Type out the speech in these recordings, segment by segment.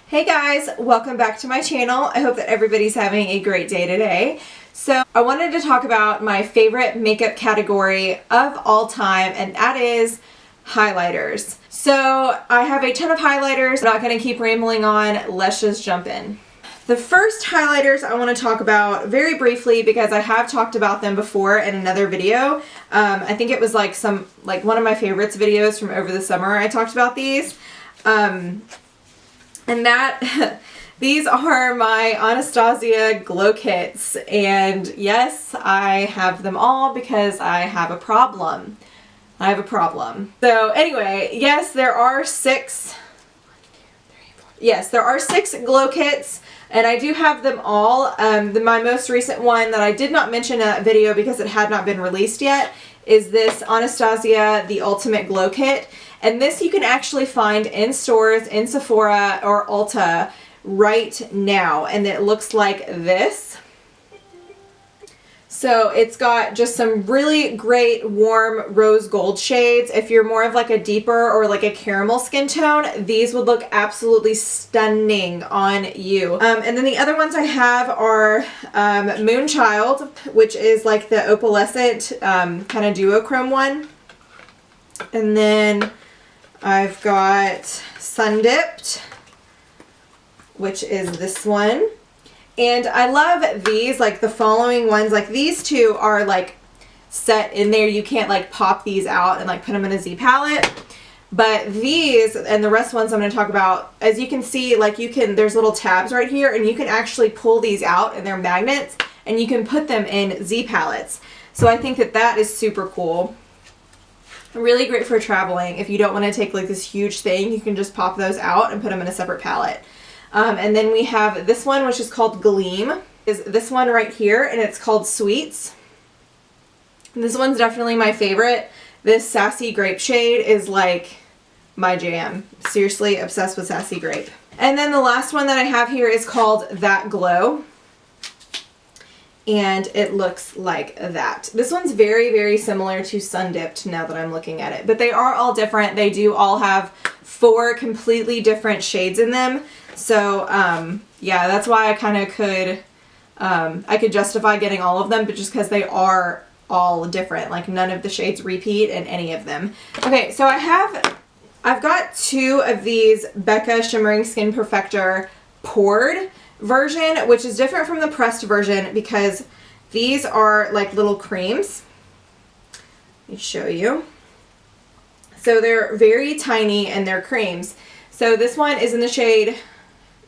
Hey guys, welcome back to my channel. I hope that everybody's having a great day today. So I wanted to talk about my favorite makeup category of all time, and that is highlighters. So I have a ton of highlighters. I'm not going to keep rambling on. Let's just jump in. The first highlighters I want to talk about very briefly because I have talked about them before in another video. I think it was like one of my favorites videos from over the summer. I talked about these. And that, these are my Anastasia glow kits, and yes, I have them all because I have a problem. So anyway, yes, there are six glow kits, and I do have them all. My most recent one that I did not mention in that video because it had not been released yet is this Anastasia The Ultimate Glow Kit. And this you can actually find in stores, in Sephora or Ulta right now. And it looks like this. So it's got just some really great warm rose gold shades. If you're more of like a deeper or like a caramel skin tone, these would look absolutely stunning on you. And then the other ones I have are Moonchild, which is like the opalescent kind of duochrome one. And then I've got Sundipped, which is this one. And I love these, like the following ones, like these two are like set in there. You can't like pop these out and like put them in a Z palette. But these and the rest ones I'm going to talk about, as you can see, like there's little tabs right here and you can actually pull these out and they're magnets and you can put them in Z palettes. So I think that that is super cool. Really great for traveling. If you don't want to take like this huge thing, you can just pop those out and put them in a separate palette. And then we have this one, which is called Gleam. Is this one right here, and it's called Sweets. And this one's definitely my favorite. This Sassy Grape shade is like my jam. Seriously obsessed with Sassy Grape. And then the last one that I have here is called That Glow. And it looks like that. This one's very, very similar to Sundipped now that I'm looking at it. But they are all different. They do all have 4 completely different shades in them. So, yeah, that's why I kind of could justify getting all of them, but just because they are all different. Like, none of the shades repeat in any of them. Okay, so I've got 2 of these Becca Shimmering Skin Perfector poured version, which is different from the pressed version because these are like little creams. Let me show you. So they're very tiny and they're creams. So this one is in the shade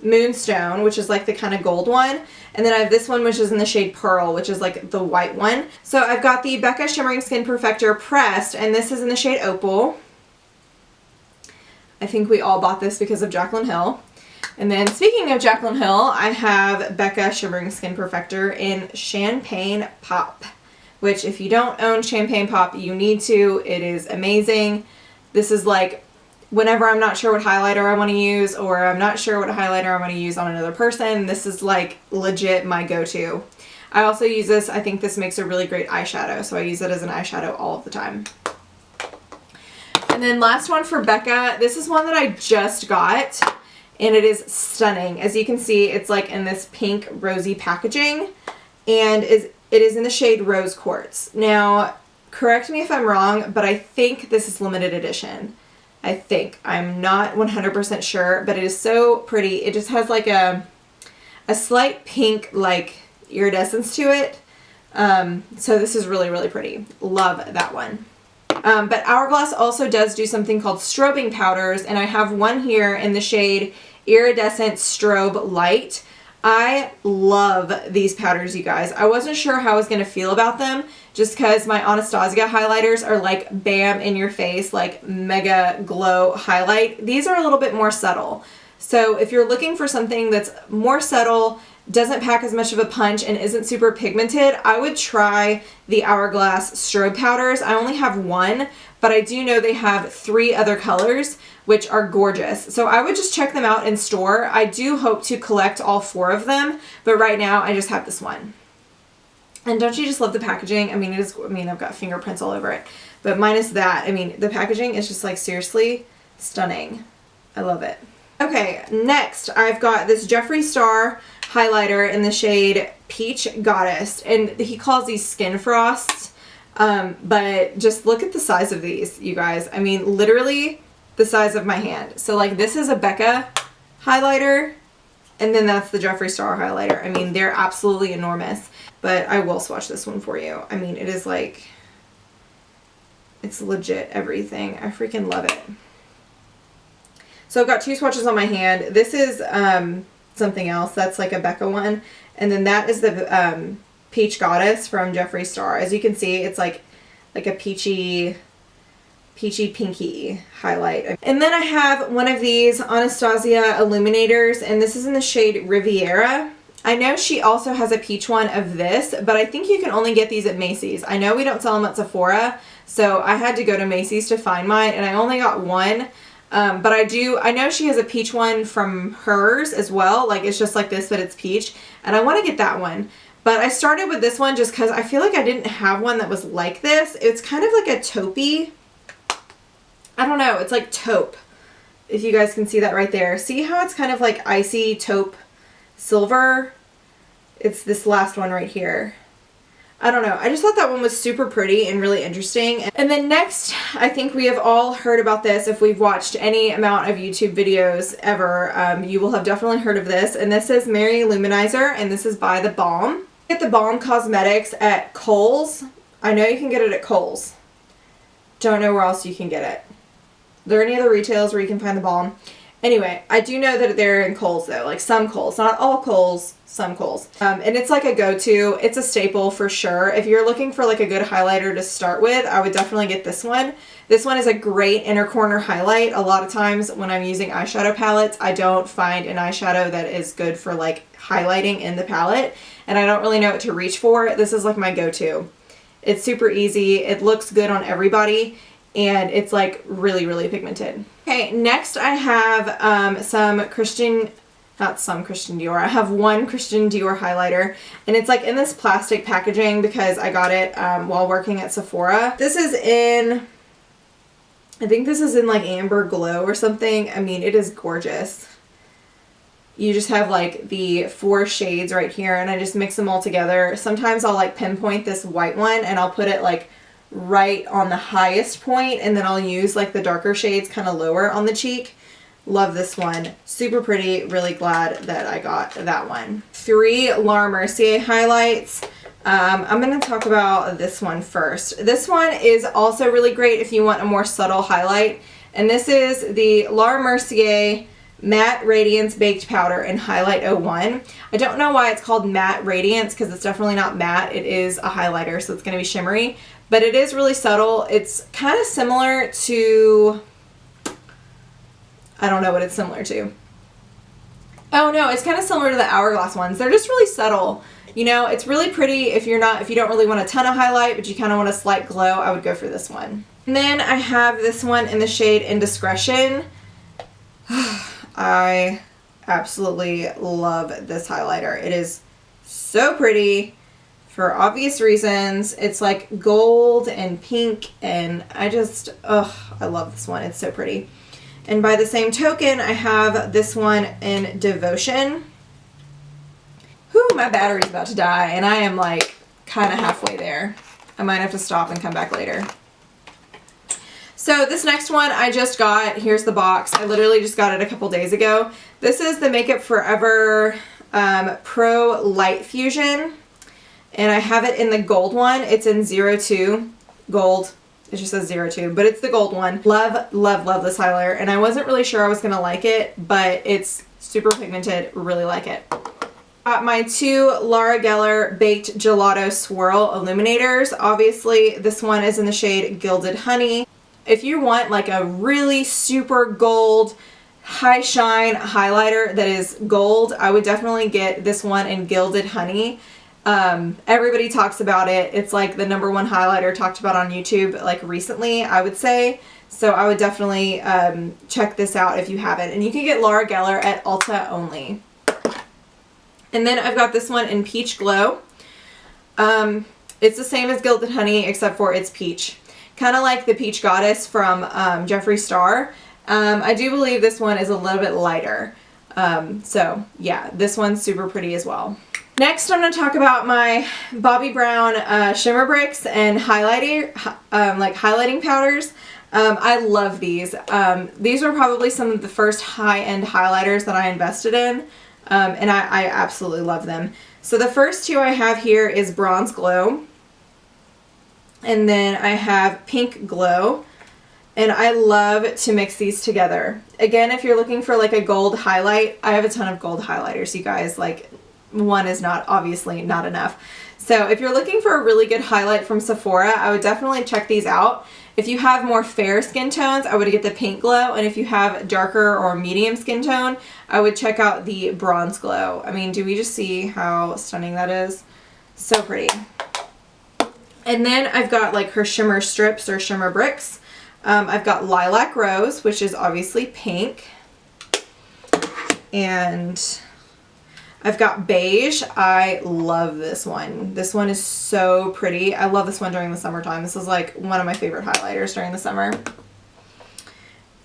Moonstone, which is like the kind of gold one. And then I have this one, which is in the shade Pearl, which is like the white one. So I've got the Becca Shimmering Skin Perfector pressed, and this is in the shade Opal. I think we all bought this because of Jaclyn Hill. And then speaking of Jaclyn Hill, I have Becca Shimmering Skin Perfector in Champagne Pop, which if you don't own Champagne Pop, you need to. It is amazing. This is like whenever I'm not sure what highlighter I want to use, or I'm not sure what highlighter I want to use on another person, this is like legit my go-to. I also use this. I think this makes a really great eyeshadow, so I use it as an eyeshadow all of the time. And then last one for Becca. This is one that I just got. And it is stunning. As you can see, it's like in this pink rosy packaging, and it is in the shade Rose Quartz. Now, correct me if I'm wrong, but I think this is limited edition. I think. I'm not 100% sure, but it is so pretty. It just has like a slight pink like iridescence to it. So this is really, really pretty. Love that one. But Hourglass also does do something called strobing powders, and I have one here in the shade Iridescent Strobe Light. I love these powders, you guys. I wasn't sure how I was going to feel about them just because my Anastasia highlighters are like bam in your face, like mega glow highlight. These are a little bit more subtle. So if you're looking for something that's more subtle, doesn't pack as much of a punch, and isn't super pigmented, I would try the Hourglass strobe powders. I only have one, but I do know they have 3 other colors, which are gorgeous. So I would just check them out in store. I do hope to collect all 4 of them, but right now I just have this one. And don't you just love the packaging? I mean, I've got fingerprints all over it, but minus that, I mean, the packaging is just like seriously Stunning. I love it. Okay, next I've got this Jeffree Star highlighter in the shade Peach Goddess, and he calls these skin frosts, but just look at the size of these, you guys. I mean, literally the size of my hand. So like this is a Becca highlighter, and then that's the Jeffree Star highlighter. I mean, they're absolutely enormous, but I will swatch this one for you. I mean, it is like, it's legit everything. I freaking love it. So I've got 2 swatches on my hand. This is something else. That's like a Becca one. And then that is the Peach Goddess from Jeffree Star. As you can see, it's like a peachy pinky highlight. And then I have one of these Anastasia Illuminators, and this is in the shade Riviera. I know she also has a peach one of this, but I think you can only get these at Macy's. I know we don't sell them at Sephora, so I had to go to Macy's to find mine, and I only got one. But I know she has a peach one from hers as well. Like, it's just like this, but it's peach. And I want to get that one. But I started with this one just because I feel like I didn't have one that was like this. It's kind of like a taupey. I don't know. It's like taupe. If you guys can see that right there. See how it's kind of like icy taupe silver? It's this last one right here. I don't know. I just thought that one was super pretty and really interesting. And then next, I think we have all heard about this. If we've watched any amount of YouTube videos ever, you will have definitely heard of this. And this is Mary Luminizer, and this is by The Balm. Get The Balm Cosmetics at Kohl's. I know you can get it at Kohl's. Don't know where else you can get it. Are there any other retailers where you can find The Balm? Anyway, I do know that they're in Kohl's though, like some Kohl's, not all Kohl's, some Kohl's. And it's like a go-to, it's a staple for sure. If you're looking for like a good highlighter to start with, I would definitely get this one. This one is a great inner corner highlight. A lot of times when I'm using eyeshadow palettes, I don't find an eyeshadow that is good for like highlighting in the palette, and I don't really know what to reach for. This is like my go-to. It's super easy, it looks good on everybody, and it's like really, really pigmented. Okay, next I have not some Christian Dior. I have one Christian Dior highlighter, and it's like in this plastic packaging because I got it while working at Sephora. This is in, I think this is in like Amber Glow or something. I mean, it is gorgeous. You just have like the 4 shades right here, and I just mix them all together. Sometimes I'll like pinpoint this white one and I'll put it like right on the highest point, and then I'll use like the darker shades kind of lower on the cheek. Love this one. Super pretty. Really glad that I got that one. 3 Laura Mercier highlights. I'm going to talk about this one first. This one is also really great if you want a more subtle highlight, and this is the Laura Mercier Matte Radiance Baked Powder in Highlight 01. I don't know why it's called Matte Radiance because it's definitely not matte. It is a highlighter, so it's going to be shimmery. But it is really subtle. It's kind of similar to, I don't know what it's similar to. Oh no, it's kind of similar to the Hourglass ones. They're just really subtle. You know, it's really pretty if you don't really want a ton of highlight, but you kind of want a slight glow. I would go for this one. And then I have this one in the shade Indiscretion. I absolutely love this highlighter. It is so pretty. For obvious reasons. It's like gold and pink, and I love this one. It's so pretty. And by the same token, I have this one in Devotion. Whew, my battery's about to die, and I am like kind of halfway there. I might have to stop and come back later. So this next one I just got. Here's the box. I literally just got it a couple days ago. This is the Makeup Forever Pro Light Fusion. And I have it in the gold one. It's in 02 gold. It just says 02, but it's the gold one. Love, love, love this highlighter. And I wasn't really sure I was going to like it, but it's super pigmented. Really like it. Got my 2 Laura Geller Baked Gelato Swirl Illuminators. Obviously, this one is in the shade Gilded Honey. If you want like a really super gold, high shine highlighter that is gold, I would definitely get this one in Gilded Honey. Everybody talks about it. It's like the #1 highlighter talked about on YouTube like recently, I would say. So I would definitely check this out if you haven't. And you can get Laura Geller at Ulta only. And then I've got this one in Peach Glow. It's the same as Gilded Honey except for it's peach. Kind of like the Peach Goddess from Jeffree Star. I do believe this one is a little bit lighter. So yeah, this one's super pretty as well. Next, I'm going to talk about my Bobbi Brown Shimmer Bricks and highlighting powders. I love these. These were probably some of the first high-end highlighters that I invested in, and I absolutely love them. So the first two I have here is Bronze Glow, and then I have Pink Glow, and I love to mix these together. Again, if you're looking for like a gold highlight, I have a ton of gold highlighters, you guys. Like, one is obviously not enough. So if you're looking for a really good highlight from Sephora, I would definitely check these out. If you have more fair skin tones, I would get the Pink Glow, and if you have darker or medium skin tone, I would check out the Bronze Glow. I mean, do we just see how stunning that is? So pretty. And then I've got like her shimmer strips or shimmer bricks. I've got Lilac Rose, which is obviously pink, and I've got Beige. I love this one. This one is so pretty. I love this one during the summertime. This is like one of my favorite highlighters during the summer.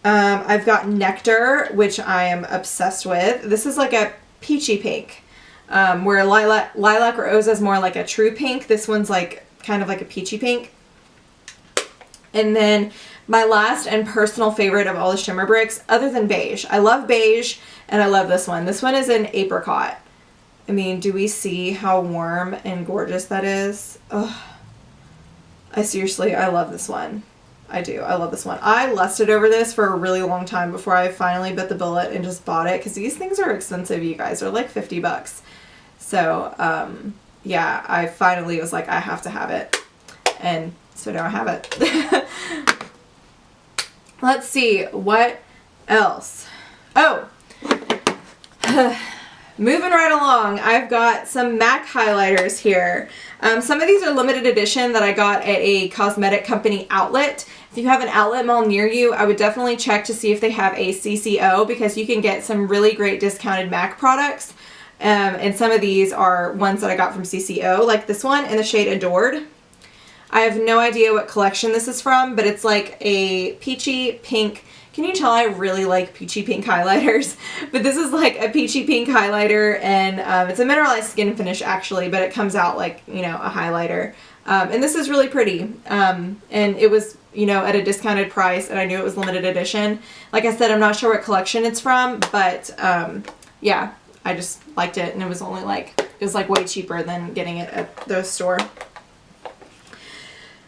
I've got Nectar, which I am obsessed with. This is like a peachy pink, where Lilac Rose is more like a true pink. This one's like kind of like a peachy pink. And then my last and personal favorite of all the shimmer bricks, other than Beige. I love Beige, and I love this one. This one is an Apricot. I mean, do we see how warm and gorgeous that is? Ugh. I love this one. I do. I love this one. I lusted over this for a really long time before I finally bit the bullet and just bought it, because these things are expensive, you guys. They're like 50 bucks. So, yeah, I finally was like, I have to have it. And so now I have it. Let's see, what else? Oh, moving right along, I've got some MAC highlighters here. Some of these are limited edition that I got at a cosmetic company outlet. If you have an outlet mall near you, I would definitely check to see if they have a CCO, because you can get some really great discounted MAC products. And some of these are ones that I got from CCO, like this one in the shade Adored. I have no idea what collection this is from, but it's like a peachy pink. Can you tell I really like peachy pink highlighters? But this is like a peachy pink highlighter, and it's a mineralized skin finish actually, but it comes out like, you know, a highlighter. And this is really pretty. And it was, you know, at a discounted price, and I knew it was limited edition. Like I said, I'm not sure what collection it's from, but yeah, I just liked it, and it was only like, it was like way cheaper than getting it at the store.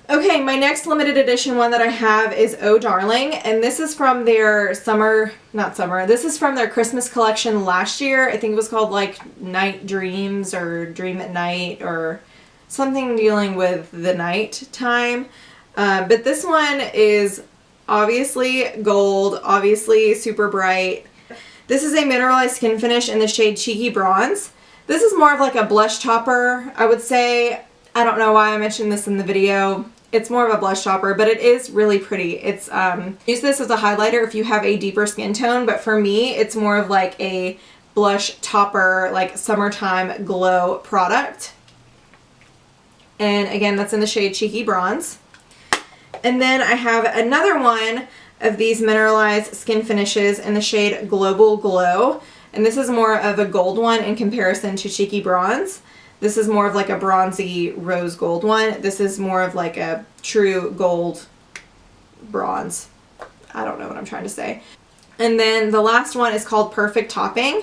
Okay, my next limited edition one that I have is Oh Darling, and this is from their this is from their Christmas collection last year. I think it was called like Night Dreams or Dream at Night or something dealing with the night time. But this one is obviously gold, obviously super bright. This is a mineralized skin finish in the shade Cheeky Bronze. This is more of like a blush topper, I would say. I don't know why I mentioned this in the video. It's more of a blush topper, but it is really pretty. It's use this as a highlighter if you have a deeper skin tone, but for me, it's more of like a blush topper, like summertime glow product. And again, that's in the shade Cheeky Bronze. And then I have another one of these mineralized skin finishes in the shade Global Glow. And this is more of a gold one in comparison to Cheeky Bronze. This is more of like a bronzy rose gold one. This is more of like a true gold bronze. I don't know what I'm trying to say. And then the last one is called Perfect Topping.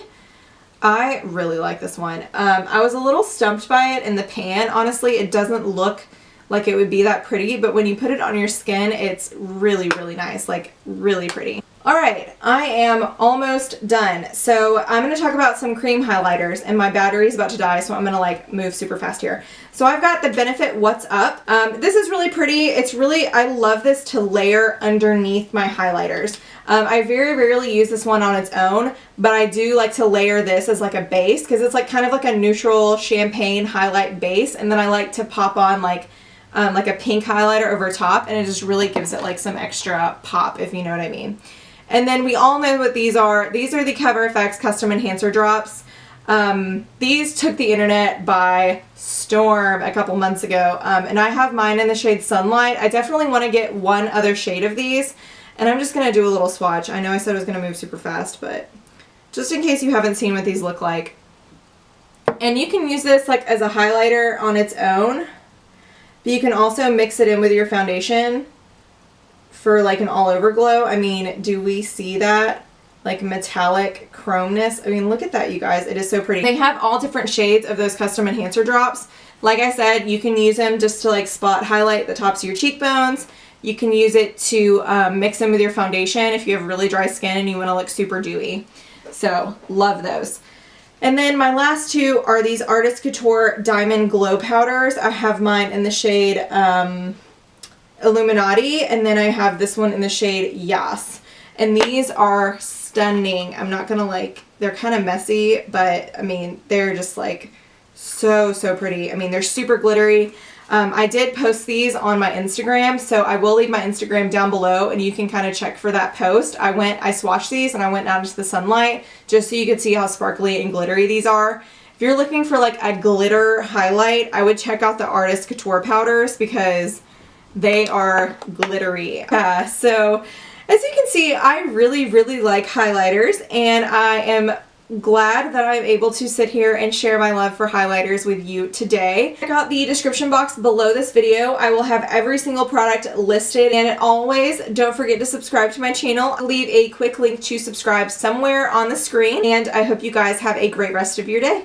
I really like this one. I was a little stumped by it in the pan. Honestly, it doesn't look like it would be that pretty, but when you put it on your skin, it's really, really nice. Like, really pretty. Alright, I am almost done. So I'm going to talk about some cream highlighters, and my battery is about to die, so I'm going to like move super fast here. So I've got the Benefit What's Up. This is really pretty. It's really, I love this to layer underneath my highlighters. I very rarely use this one on its own, but I do like to layer this as like a base, because it's like kind of like a neutral champagne highlight base, and then I like to pop on like a pink highlighter over top, and it just really gives it like some extra pop, if you know what I mean. And then we all know what these are. These are the Cover FX Custom Enhancer Drops. These took the internet by storm a couple months ago, and I have mine in the shade Sunlight. I definitely want to get one other shade of these, And I'm just going to do a little swatch. I know I said I was going to move super fast, but just in case you haven't seen what these look like. And you can use this like as a highlighter on its own, but you can also mix it in with your foundation for like an all over glow. I mean, do we see that? Like metallic chromeness. I mean, look at that, you guys. It is so pretty. They have all different shades of those custom enhancer drops. Like I said, you can use them just to like spot highlight the tops of your cheekbones. You can use it to mix them with your foundation if you have really dry skin and you want to look super dewy. So, love those. And then my last two are these Artist Couture Diamond Glow Powders. I have mine in the shade Illuminati, and then I have this one in the shade Yaaas. And these are stunning. I'm not gonna like, they're kind of messy, but I mean, they're just like so pretty. I mean, they're super glittery. I did post these on my Instagram, so I will leave my Instagram down below and you can kind of check for that post. I swatched these and I went out into the sunlight just so you could see how sparkly and glittery these are. If you're looking for like a glitter highlight, I would check out the Artist Couture powders because they are glittery. So as you can see, I really like highlighters, and I am glad that I'm able to sit here and share my love for highlighters with you today. Check out the description box below this video. I will have every single product listed, and always don't forget to subscribe to my channel. I'll leave a quick link to subscribe somewhere on the screen, and I hope you guys have a great rest of your day.